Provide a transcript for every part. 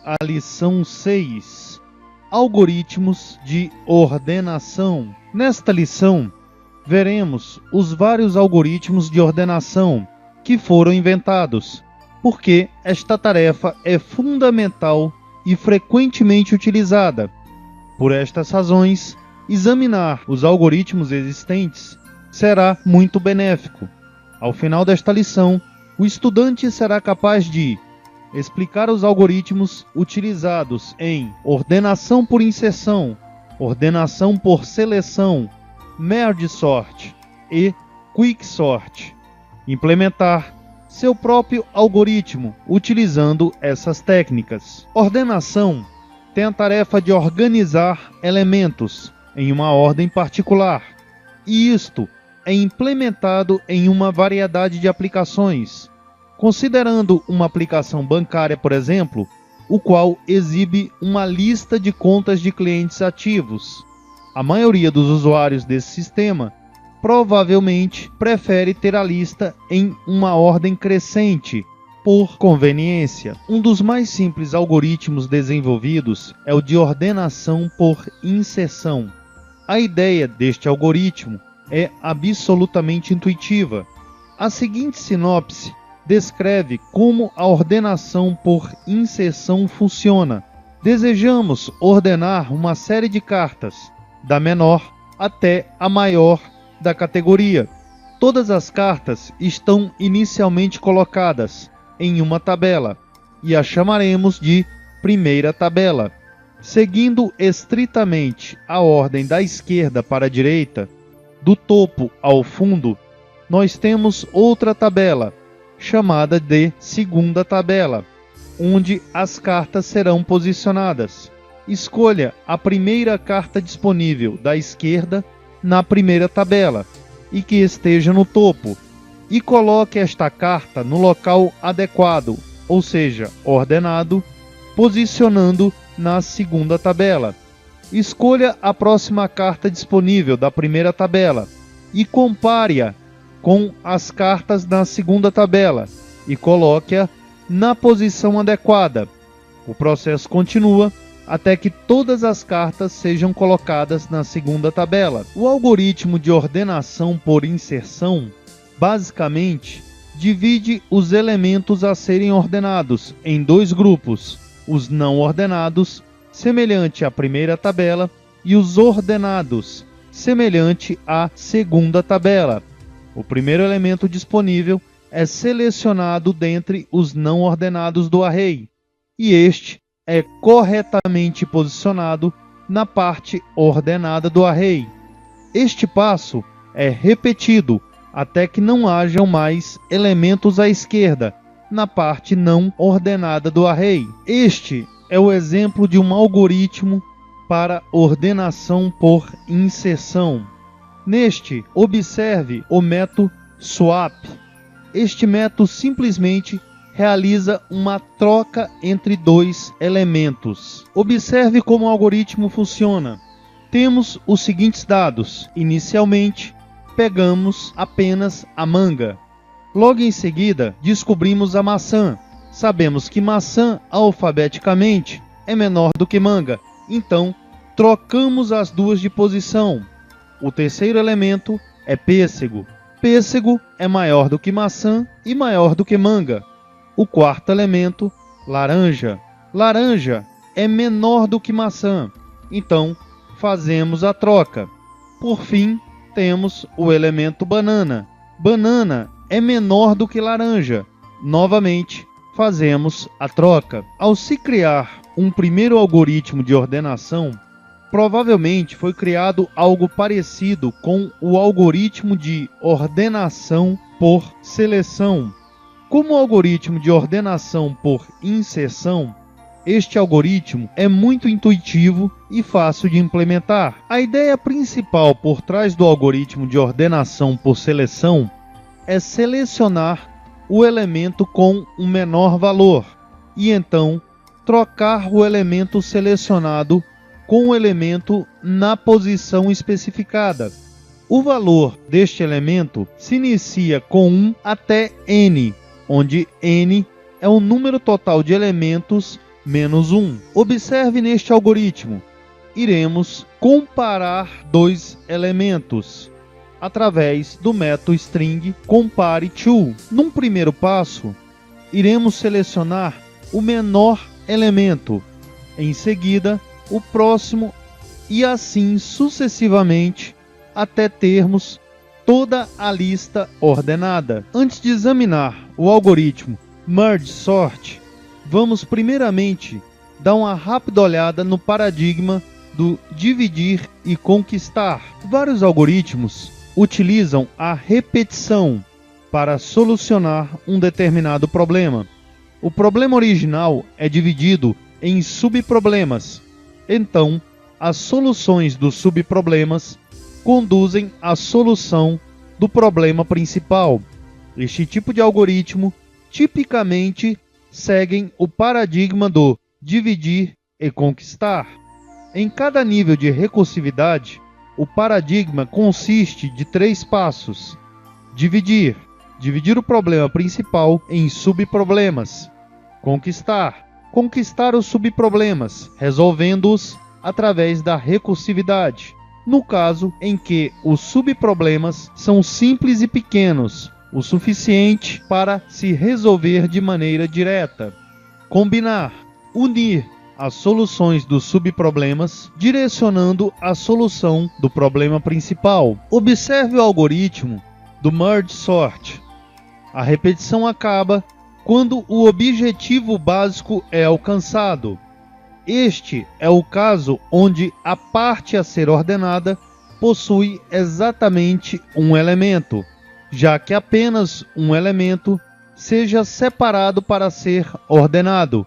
a lição 6, Algoritmos de ordenação. Nesta lição, veremos os vários algoritmos de ordenação que foram inventados, porque esta tarefa é fundamental e frequentemente utilizada. Por estas razões, examinar os algoritmos existentes será muito benéfico. Ao final desta lição, o estudante será capaz de explicar os algoritmos utilizados em ordenação por inserção, ordenação por seleção, merge sort e quicksort, implementar seu próprio algoritmo utilizando essas técnicas. Ordenação tem a tarefa de organizar elementos em uma ordem particular, e isto é implementado em uma variedade de aplicações. Considerando uma aplicação bancária, por exemplo, o qual exibe uma lista de contas de clientes ativos. A maioria dos usuários desse sistema provavelmente prefere ter a lista em uma ordem crescente, por conveniência. Um dos mais simples algoritmos desenvolvidos é o de ordenação por inserção. A ideia deste algoritmo é absolutamente intuitiva. A seguinte sinopse descreve como a ordenação por inserção funciona. Desejamos ordenar uma série de cartas, da menor até a maior da categoria. Todas as cartas estão inicialmente colocadas em uma tabela, e a chamaremos de primeira tabela. Seguindo estritamente a ordem da esquerda para a direita, do topo ao fundo, nós temos outra tabela, chamada de segunda tabela, onde as cartas serão posicionadas. Escolha a primeira carta disponível da esquerda na primeira tabela e que esteja no topo, e coloque esta carta no local adequado, ou seja, ordenado, posicionando na segunda tabela. Escolha a próxima carta disponível da primeira tabela e compare-a com as cartas na segunda tabela e coloque-a na posição adequada. O processo continua até que todas as cartas sejam colocadas na segunda tabela. O algoritmo de ordenação por inserção basicamente divide os elementos a serem ordenados em dois grupos: os não ordenados, semelhante à primeira tabela, e os ordenados, semelhante à segunda tabela. O primeiro elemento disponível é selecionado dentre os não ordenados do array, e este é corretamente posicionado na parte ordenada do array. Este passo é repetido até que não hajam mais elementos à esquerda, na parte não ordenada do array. Este é o exemplo de um algoritmo para ordenação por inserção. Neste, observe o método swap. Este método simplesmente realiza uma troca entre dois elementos. Observe como o algoritmo funciona. Temos os seguintes dados. Inicialmente, pegamos apenas a manga. Logo em seguida, descobrimos a maçã. Sabemos que maçã, alfabeticamente, é menor do que manga. Então, trocamos as duas de posição. O terceiro elemento é pêssego. Pêssego é maior do que maçã e maior do que manga. O quarto elemento, laranja. Laranja é menor do que maçã. Então, fazemos a troca. Por fim, temos o elemento banana. Banana é menor do que laranja. Novamente, fazemos a troca. Ao se criar um primeiro algoritmo de ordenação, provavelmente foi criado algo parecido com o algoritmo de ordenação por seleção. Como o algoritmo de ordenação por inserção, este algoritmo é muito intuitivo e fácil de implementar. A ideia principal por trás do algoritmo de ordenação por seleção é selecionar o elemento com um menor valor e então trocar o elemento selecionado com o elemento na posição especificada. O valor deste elemento se inicia com 1 até n, onde n é o número total de elementos menos 1. Observe neste algoritmo. Iremos comparar dois elementos através do método string compareTo. Num primeiro passo, iremos selecionar o menor elemento, em seguida o próximo e assim sucessivamente até termos toda a lista ordenada. Antes de examinar o algoritmo Merge Sort, vamos primeiramente dar uma rápida olhada no paradigma do dividir e conquistar. Vários algoritmos utilizam a repetição para solucionar um determinado problema. O problema original é dividido em subproblemas. Então, as soluções dos subproblemas conduzem à solução do problema principal. Este tipo de algoritmo tipicamente seguem o paradigma do dividir e conquistar. Em cada nível de recursividade, o paradigma consiste de 3 passos: dividir o problema principal em subproblemas; conquistar os subproblemas, resolvendo-os através da recursividade, no caso em que os subproblemas são simples e pequenos, o suficiente para se resolver de maneira direta; unir as soluções dos subproblemas, direcionando a solução do problema principal. Observe o algoritmo do Merge Sort. A repetição acaba quando o objetivo básico é alcançado. Este é o caso onde a parte a ser ordenada possui exatamente um elemento, já que apenas um elemento seja separado para ser ordenado.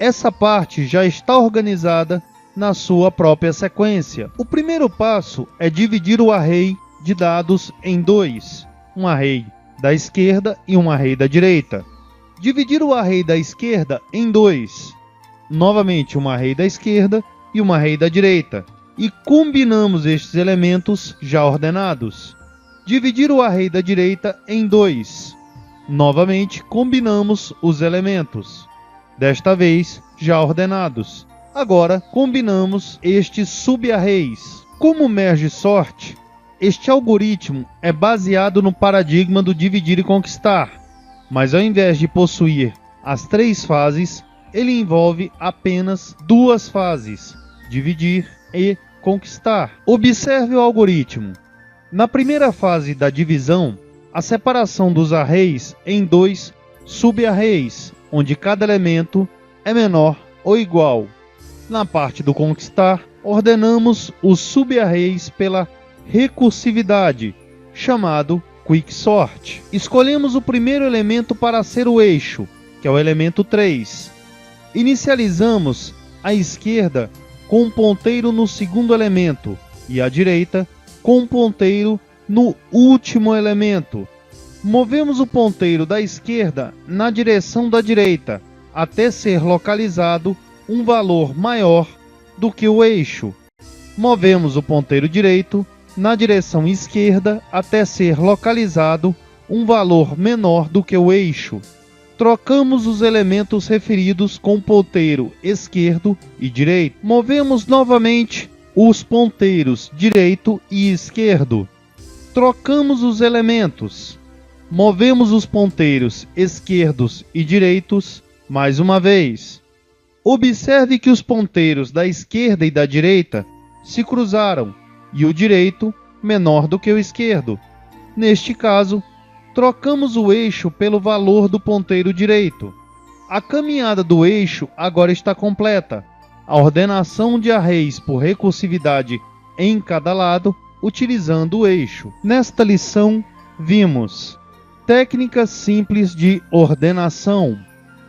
Essa parte já está organizada na sua própria sequência. O primeiro passo é dividir o array de dados em 2, um array da esquerda e um array da direita. Dividir o array da esquerda em 2, novamente um array da esquerda e um array da direita, e combinamos estes elementos já ordenados. Dividir o array da direita em 2, novamente combinamos os elementos, desta vez já ordenados. Agora combinamos estes subarrays. Como Merge Sort, este algoritmo é baseado no paradigma do dividir e conquistar, mas ao invés de possuir as 3 fases, ele envolve apenas 2 fases: dividir e conquistar. Observe o algoritmo. Na primeira fase da divisão, a separação dos arrays em 2 subarrays, onde cada elemento é menor ou igual. Na parte do conquistar, ordenamos os subarrays pela recursividade, chamado Quicksort. Escolhemos o primeiro elemento para ser o eixo, que é o elemento 3. Inicializamos à esquerda com um ponteiro no segundo elemento e à direita com um ponteiro no último elemento. Movemos o ponteiro da esquerda na direção da direita até ser localizado um valor maior do que o eixo. Movemos o ponteiro direito na direção esquerda até ser localizado um valor menor do que o eixo. Trocamos os elementos referidos com o ponteiro esquerdo e direito. Movemos novamente os ponteiros direito e esquerdo. Trocamos os elementos. Movemos os ponteiros esquerdos e direitos mais uma vez. Observe que os ponteiros da esquerda e da direita se cruzaram e o direito menor do que o esquerdo. Neste caso, trocamos o eixo pelo valor do ponteiro direito. A caminhada do eixo agora está completa. A ordenação de arrays por recursividade em cada lado, utilizando o eixo. Nesta lição, vimos técnicas simples de ordenação: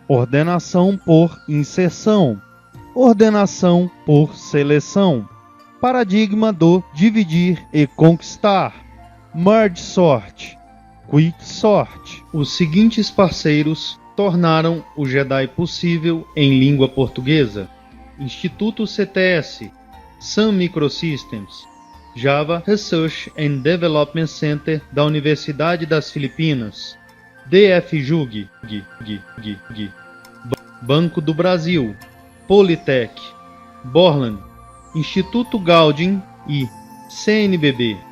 ordenação por inserção, ordenação por seleção, paradigma do dividir e conquistar, Merge Sort, Quicksort. Os seguintes parceiros tornaram o Jedi possível em língua portuguesa: Instituto CTS, Sun Microsystems, Java Research and Development Center da Universidade das Filipinas, DFJUG, Banco do Brasil, Politec, Borland, Instituto Gaudium e CNBB.